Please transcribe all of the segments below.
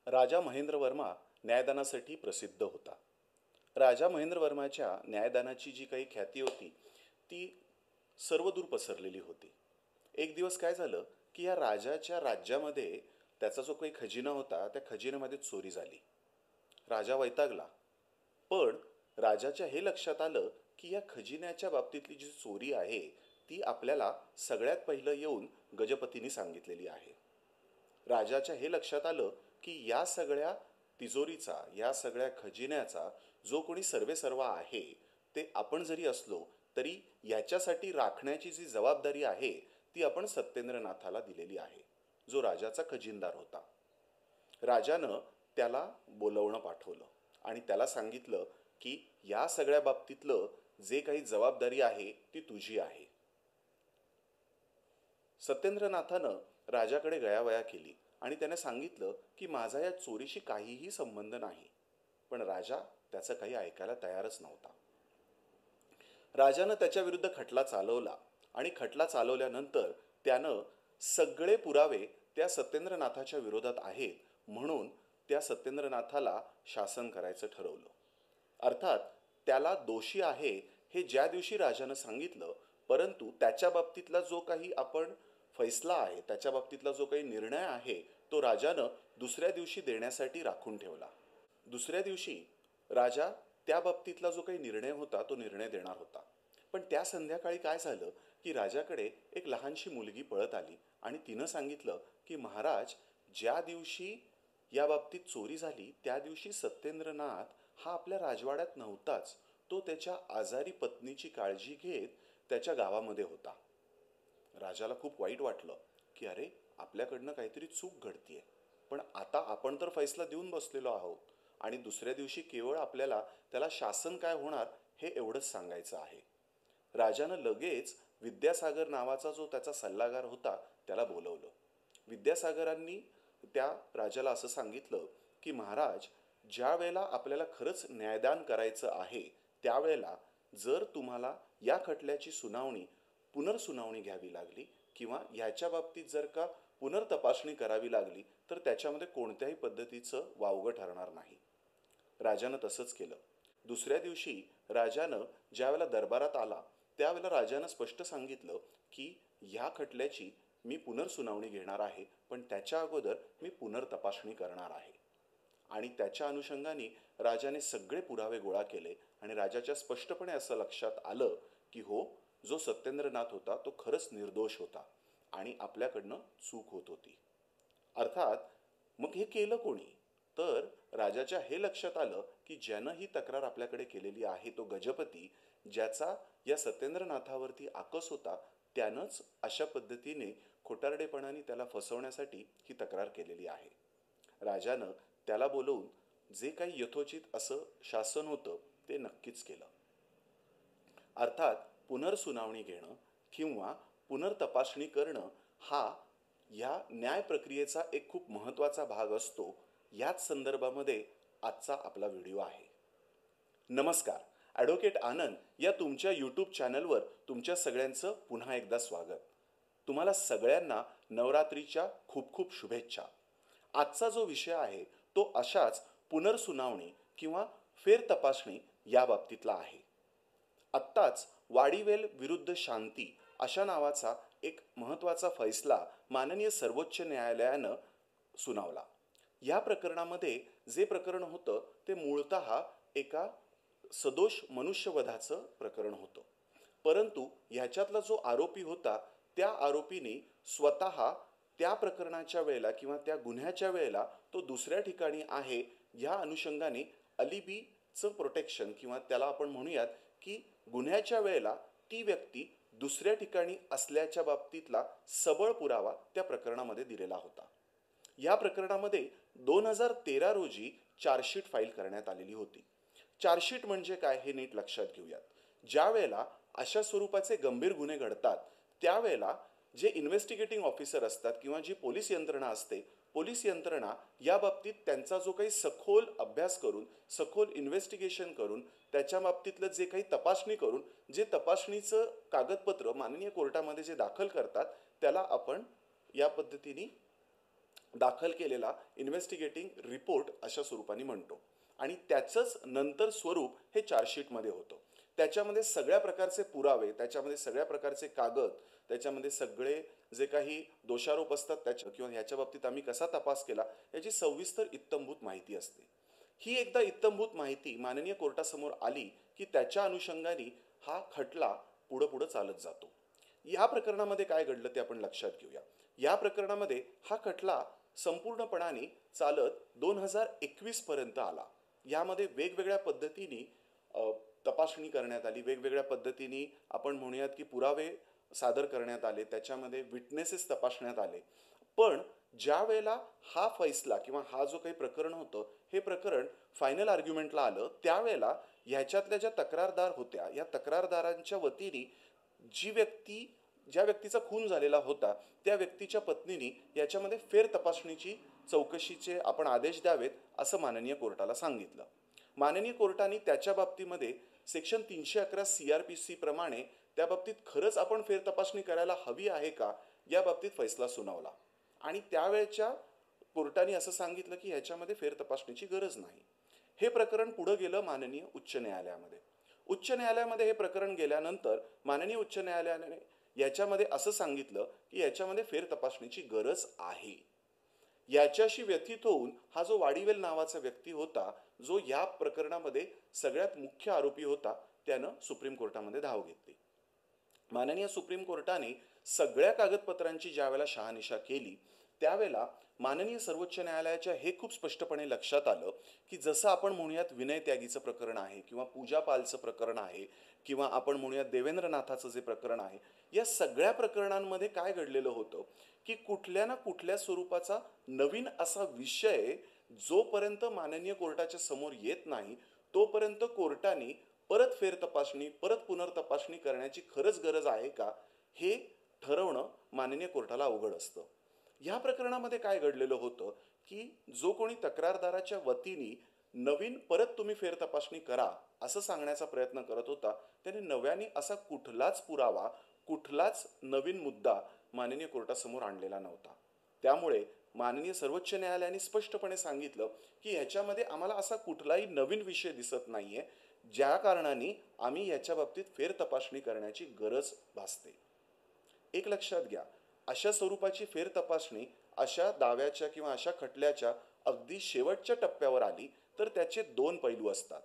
राजा महेंद्र वर्मा न्यायदानासाठी प्रसिद्ध होता. राजा महेंद्र वर्माच्या न्यायदानाची जी काही ख्याती होती ती सर्वदूर पसरलेली होती. एक दिवस काय झालं की या राजाच्या राज्यामध्ये त्याचा जो काही खजिना होता त्या खजिन्यामध्ये चोरी झाली. राजा वैतागला. पण राजाच्या हे लक्षात आलं की या खजिन्याच्या बाबतीतली जी चोरी आहे ती आपल्याला सगळ्यात पहिलं येऊन गजपतींनी सांगितलेली आहे. राजाच्या हे लक्षात आलं की या सगळ्या तिजोरीचा, या सगळ्या खजिन्याचा जो कोणी सर्वेसर्वा आहे ते आपण जरी असलो तरी याच्यासाठी राखण्याची जी जबाबदारी आहे ती आपण सत्येंद्रनाथाला दिलेली आहे, जो राजाचा खजिनदार होता. राजानं त्याला बोलवणं पाठवलं आणि त्याला सांगितलं की या सगळ्या बाबतीतलं जे काही जबाबदारी आहे ती तुझी आहे. सत्येंद्रनाथानं राजाकडे गयावया केली आणि त्याने सांगितलं की माझा या चोरीशी काहीही संबंध नाही. पण राजा त्याचं काही ऐकायला तयारच नव्हता. राजानं त्याच्या विरुद्ध खटला चालवला आणि खटला चालवल्यानंतर त्यानं सगळे पुरावे त्या सत्येंद्रनाथाच्या विरोधात आहेत म्हणून त्या सत्येंद्रनाथाला शासन करायचं ठरवलं. अर्थात त्याला दोषी आहे हे ज्या दिवशी राजानं सांगितलं, परंतु त्याच्या बाबतीतला जो काही आपण फैसला आहे, त्याच्या बाबतीतला जो काही निर्णय आहे तो राजानं दुसऱ्या दिवशी देण्यासाठी राखून ठेवला. दुसऱ्या दिवशी राजा त्या बाबतीतला जो काही निर्णय होता तो निर्णय देणार होता. पण त्या संध्याकाळी काय झालं की राजाकडे एक लहानशी मुलगी पळत आली आणि तिनं सांगितलं की महाराज, ज्या दिवशी या बाबतीत चोरी झाली त्या दिवशी सत्येंद्रनाथ हा आपल्या राजवाड्यात नव्हताच. तो त्याच्या आजारी पत्नीची काळजी घेत त्याच्या गावामध्ये होता. राजाला खूप वाईट वाटलं की अरे, आपल्याकडनं काहीतरी चूक घडतीये. पण आता आपण तर फैसला देऊन बसलेलो आहोत आणि दुसऱ्या दिवशी केवळ आपल्याला त्याला शासन काय होणार हे एवढंच सांगायचं आहे. राजानं लगेच विद्यासागर नावाचा जो त्याचा सल्लागार होता त्याला बोलवलं. विद्यासागरांनी त्या राजाला असं सांगितलं की महाराज, ज्या वेळेला आपल्याला खरंच न्यायदान करायचं आहे त्यावेळेला जर तुम्हाला या खटल्याची पुनर्सुनावणी घ्यावी लागली किंवा ह्याच्या बाबतीत जर का पुनर्तपासणी करावी लागली तर त्याच्यामध्ये कोणत्याही पद्धतीचं वावगं ठरणार नाही. राजानं तसंच केलं. दुसऱ्या दिवशी राजानं ज्यावेळेला दरबारात आला त्यावेळेला राजानं स्पष्ट सांगितलं की ह्या खटल्याची मी पुनर्सुनावणी घेणार आहे, पण त्याच्या अगोदर मी पुनर्तपासणी करणार आहे. आणि त्याच्या अनुषंगाने राजाने सगळे पुरावे गोळा केले आणि राजाच्या स्पष्टपणे असं लक्षात आलं की हो, जो सत्येंद्रनाथ होता तो खरंच निर्दोष होता आणि आपल्याकडनं चूक होत होती. अर्थात मग हे केलं कोणी? तर राजाच्या हे लक्षात आलं की ज्यानं ही तक्रार आपल्याकडे केलेली आहे तो गजपती, ज्याचा या सत्येंद्रनाथावरती आकस होता, त्यानंच अशा पद्धतीने खोटारडेपणाने त्याला फसवण्यासाठी ही तक्रार केलेली आहे. राजानं त्याला बोलवून जे काही यथोचित असं शासन होतं ते नक्कीच केलं. अर्थात पुनर्सुनावणी घेणं किंवा पुनर्तपासणी करणं हा या न्याय प्रक्रियेचा एक खूप महत्त्वाचा भाग असतो. याच संदर्भामध्ये आजचा आपला व्हिडिओ आहे. नमस्कार, ॲडव्होकेट आनंद या तुमच्या यूट्यूब चॅनलवर तुमच्या सगळ्यांचं पुन्हा एकदा स्वागत. तुम्हाला सगळ्यांना नवरात्रीच्या खूप खूप शुभेच्छा. आजचा जो विषय आहे तो अशाच पुनर्सुनावणी किंवा फेरतपासणी या बाबतीतला आहे. आत्ताच वाडीवेल विरुद्ध शांती अशा नावाचा एक महत्त्वाचा फैसला माननीय सर्वोच्च न्यायालयानं सुनावला. या प्रकरणामध्ये जे प्रकरण होतं ते मूळतः एका सदोष मनुष्यवधाचं प्रकरण होतं. परंतु ह्याच्यातला जो आरोपी होता त्या आरोपीने स्वतः त्या प्रकरणाच्या वेळेला किंवा त्या गुन्ह्याच्या वेळेला तो दुसऱ्या ठिकाणी आहे ह्या अनुषंगाने अलिबीचं प्रोटेक्शन किंवा त्याला आपण म्हणूयात की गुन्ह्याच्या वेळेला ती व्यक्ती दुसऱ्या ठिकाणी असल्याच्या बाबतीतला सबळ पुरावा त्या प्रकरणामध्ये दिलेला होता. या प्रकरणामध्ये 2013 रोजी चार्जशीट फाईल करण्यात आलेली होती. चार्जशीट म्हणजे काय हे नीट लक्षात घेऊयात. ज्या वेळेला अशा स्वरूपाचे गंभीर गुन्हे घडतात त्यावेळेला जे इन्व्हेस्टिगेटिंग ऑफिसर असतात किंवा जी पोलीस यंत्रणा असते, पोलीस यंत्रणा या बाबतीत त्यांचा जो काही सखोल अभ्यास करून, सखोल इन्व्हेस्टिगेशन करून, त्याच्या बाबतीतलं जे काही तपासणी करून जे तपासणीचं कागदपत्र माननीय कोर्टामध्ये जे दाखल करतात त्याला आपण या पद्धतीने दाखल केलेला इन्व्हेस्टिगेटिंग रिपोर्ट अशा स्वरूपाने म्हणतो आणि त्याचंच नंतर स्वरूप हे चार्जशीटमध्ये होतं. त्याच्यामध्ये सगळ्या प्रकारचे पुरावे, त्याच्यामध्ये सगळ्या प्रकारचे कागद, त्याच्यामध्ये सगळे जे काही दोषारोप असतात त्याच्या किंवा ह्याच्या बाबतीत आम्ही कसा तपास केला याची सविस्तर इत्थंभूत माहिती असते. ही एकदा इत्थंभूत माहिती माननीय कोर्टासमोर आली की त्याच्या अनुषंगाने हा खटला पुढं पुढं चालत जातो. या प्रकरणामध्ये काय घडलं ते आपण लक्षात घेऊया. या प्रकरणामध्ये हा खटला संपूर्णपणाने चालत 2021 पर्यंत आला. यामध्ये वेगवेगळ्या पद्धतीने तपासणी करण्यात आली, वेगवेगळ्या पद्धतीने आपण म्हणूयात की पुरावे सादर करण्यात आले, त्याच्यामध्ये विटनेसेस तपासण्यात आले. पण ज्या वेळेला हा फैसला किंवा हा जो काही प्रकरण होतं हे प्रकरण फायनल आर्ग्युमेंटला आलं त्यावेळेला ह्याच्यातल्या ज्या तक्रारदार होत्या या तक्रारदारांच्या वतीने ज्या व्यक्तीचा खून झालेला होता त्या व्यक्तीच्या पत्नीने याच्यामध्ये फेर तपासणीची चौकशीचे आपण आदेश द्यावेत असं माननीय कोर्टाला सांगितलं. माननीय कोर्टाने त्याच्या बाबतीमध्ये सेक्शन 311 CRPC प्रमाणे त्या बाबतीत खरंच आपण फेर तपासणी करायला हवी आहे का या बाबतीत फैसला सुनावला आणि त्यावेळेच्या कोर्टाने असं सांगितलं की ह्याच्यामध्ये फेर तपासणीची गरज नाही. हे प्रकरण पुढे गेलं माननीय उच्च न्यायालयामध्ये. उच्च न्यायालयामध्ये हे प्रकरण गेल्यानंतर माननीय उच्च न्यायालयाने याच्यामध्ये असं सांगितलं की याच्यामध्ये फेर तपासणीची गरज आहे. याच्याशी व्यथित होऊन हा जो वाडीवेल नावाचा व्यक्ती होता जो या प्रकरणामध्ये सगळ्यात मुख्य आरोपी होता त्यानं सुप्रीम कोर्टामध्ये धाव घेतली. माननीय सुप्रीम कोर्टाने सगळ्या कागदपत्रांची ज्यावेळेला शहानिशा केली त्यावेळेला माननीय सर्वोच्च न्यायालयाच्या हे खूप स्पष्टपणे लक्षात आलं की जसं आपण म्हणूयात विनय त्यागीचं प्रकरण आहे किंवा पूजा पालचं प्रकरण आहे किंवा आपण म्हणूयात देवेंद्रनाथाचं जे प्रकरण आहे या सगळ्या प्रकरणांमध्ये काय घडलेलं होतं की कुठल्या ना कुठल्या स्वरूपाचा नवीन असा विषय जोपर्यंत माननीय कोर्टाच्या समोर येत नाही तोपर्यंत कोर्टाने परत फेर तपासणी परत पुनर्तपासणी करण्याची खरंच गरज आहे का हे ठरवणं माननीय कोर्टाला अवघड असतं. या प्रकरणामध्ये काय घडलेलं होतं की जो कोणी तक्रारदाराच्या वतीने नवीन परत तुम्ही फेर तपासणी करा असं सांगण्याचा प्रयत्न करत होता त्याने नव्याने असा कुठलाच पुरावा कुठलाच नवीन मुद्दा माननीय कोर्टासमोर आणलेला नव्हता. त्यामुळे माननीय सर्वोच्च न्यायालयाने स्पष्टपणे सांगितलं की ह्याच्यामध्ये आम्हाला असा कुठलाही नवीन विषय दिसत नाहीये ज्या कारणाने आम्ही याच्या बाबतीत फेर तपासणी करण्याची गरज भासते. एक लक्षात घ्या, अशा स्वरूपाची फेर तपासणी अशा दाव्याच्या किंवा अशा खटल्याच्या अगदी शेवटच्या टप्प्यावर आली तर त्याचे दोन पैलू असतात.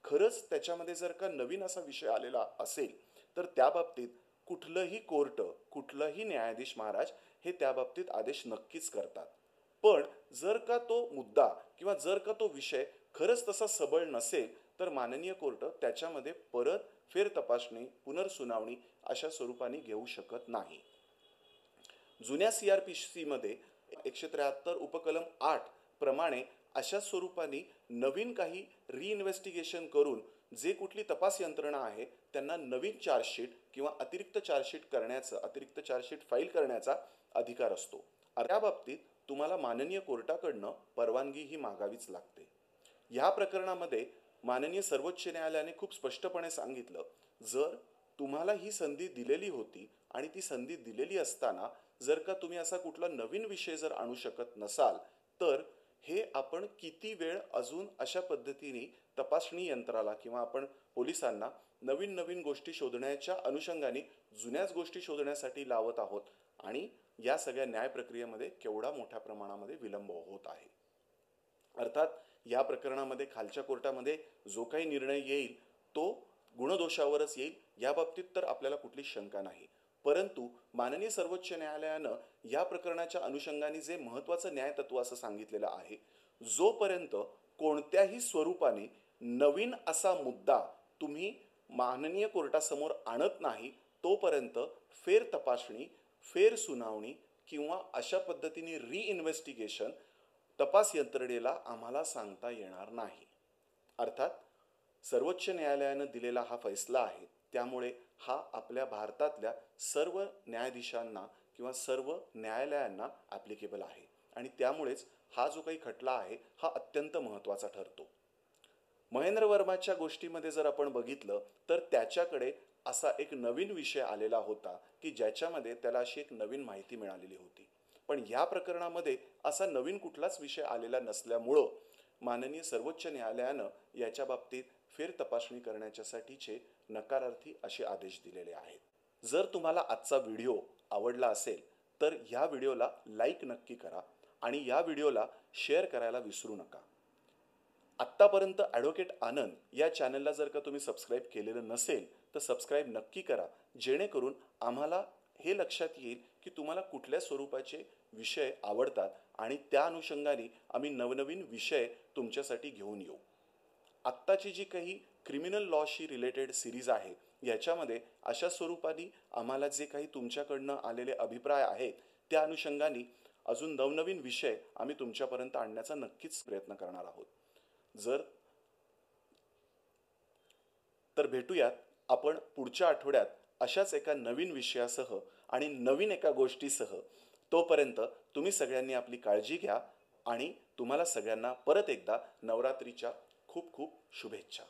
खरंच त्याच्यामध्ये जर का नवीन असा विषय आलेला असेल तर त्या बाबतीत कुठलंही कोर्ट कुठलंही न्यायाधीश महाराज हे त्या बाबतीत आदेश नक्कीच करतात. पण जर का तो मुद्दा किंवा जर का तो विषय खरंच तसा सबळ नसेल तर माननीय कोर्ट त्याच्यामध्ये परत फेर तपासणी पुनर्सुनावणी अशा स्वरूपाने घेऊ शकत नाही. जुन्या CRPC मध्ये 173 उपकलम 8 प्रमाणे अशा स्वरूपाने नवीन काही रिइन्व्हेस्टिगेशन करून जे कुठली तपास यंत्रणा आहे त्यांना नवीन चार्जशीट किंवा अतिरिक्त चार्जशीट फाईल करण्याचा अधिकार असतो. त्या बाबतीत तुम्हाला माननीय कोर्टाकडनं परवानगी ही मागावीच लागते. या प्रकरणामध्ये माननीय सर्वोच्च न्यायालयाने खूप स्पष्टपणे सांगितलं जर तुम्हाला ही संधी दिलेली होती आणि ती संधी दिलेली असताना जर का तुम्ही असा कुठला नवीन विषय जर आणू शकत नसाल तर हे आपण किती वेळ अजून अशा पद्धतीने तपासणी यंत्राला किंवा आपण पोलिसांना नवीन नवीन गोष्टी शोधण्याच्या अनुषंगाने जुन्याच गोष्टी शोधण्यासाठी लावत आहोत आणि या सगळ्या न्याय प्रक्रियेमध्ये केवढा मोठ्या प्रमाणामध्ये विलंब होत आहे. अर्थात या प्रकरणामध्ये खालच्या कोर्टामध्ये जो काही निर्णय येईल तो गुणदोषावरच येईल या बाबतीत तर आपल्याला कुठली शंका नाही. परंतु माननीय सर्वोच्च न्यायालयानं या प्रकरणाच्या अनुषंगाने जे महत्त्वाचं न्यायतत्व असं सांगितलेलं आहे जोपर्यंत कोणत्याही स्वरूपाने नवीन असा मुद्दा तुम्ही माननीय कोर्टासमोर आणत नाही तोपर्यंत फेर तपासणी फेर सुनावणी किंवा अशा पद्धतीने रिइन्व्हेस्टिगेशन तपास यंत्रणेला आम्हाला सांगता येणार नाही. अर्थात सर्वोच्च न्यायालयानं दिलेला हा फैसला आहे त्यामुळे हा आपल्या भारतातल्या सर्व न्यायाधीशांना किंवा सर्व न्यायालयांना ॲप्लिकेबल आहे आणि त्यामुळेच हा जो काही खटला आहे हा अत्यंत महत्त्वाचा ठरतो. महेंद्र वर्माच्या गोष्टीमध्ये जर आपण बघितलं तर त्याच्याकडे असा एक नवीन विषय आलेला होता की ज्याच्यामध्ये त्याला अशी एक नवीन माहिती मिळालेली होती. पण या प्रकरणामध्ये असा नवीन कुठलाच विषय आलेला नसल्यामुळं माननीय सर्वोच्च न्यायालयानं याच्या बाबतीत फेर तपासणी करण्याच्यासाठीचे नकारार्थी असे आदेश दिलेले आहेत। जर तुम्हाला आजचा व्हिडिओ आवडला असेल तर या व्हिडिओला लाईक नक्की करा आणि या व्हिडिओला शेअर करायला विसरू नका। आत्तापर्यंत ॲडव्होकेट आनंद या चॅनलला जर का तुम्ही सबस्क्राईब केलेलं नसेल तर सबस्क्राईब नक्की करा, जेणेकरून आम्हाला हे लक्षात येईल की तुम्हाला कुठल्या स्वरूपाचे विषय आवडतात आणि त्या अनुषंगाने आम्ही नवनवीन विषय तुमच्यासाठी घेऊन येऊ। आत्ताची जी काही क्रिमिनल लॉशी रिलेटेड सिरीज आहे याच्यामध्ये अशा स्वरूपाने आम्हाला जे काही तुमच्याकडनं आलेले अभिप्राय आहेत त्या अनुषंगाने अजून नवनवीन विषय आम्ही तुमच्यापर्यंत आणण्याचा नक्कीच प्रयत्न करणार आहोत। तर भेटूयात आपण पुढच्या आठवड्यात अशाच एका नवीन विषयासह आणि नवीन एका गोष्टीसह। तोपर्यंत तुम्ही सगळ्यांनी आपली काळजी घ्या आणि तुम्हाला सगळ्यांना परत एकदा नवरात्रीच्या खूप खूप शुभेच्छा।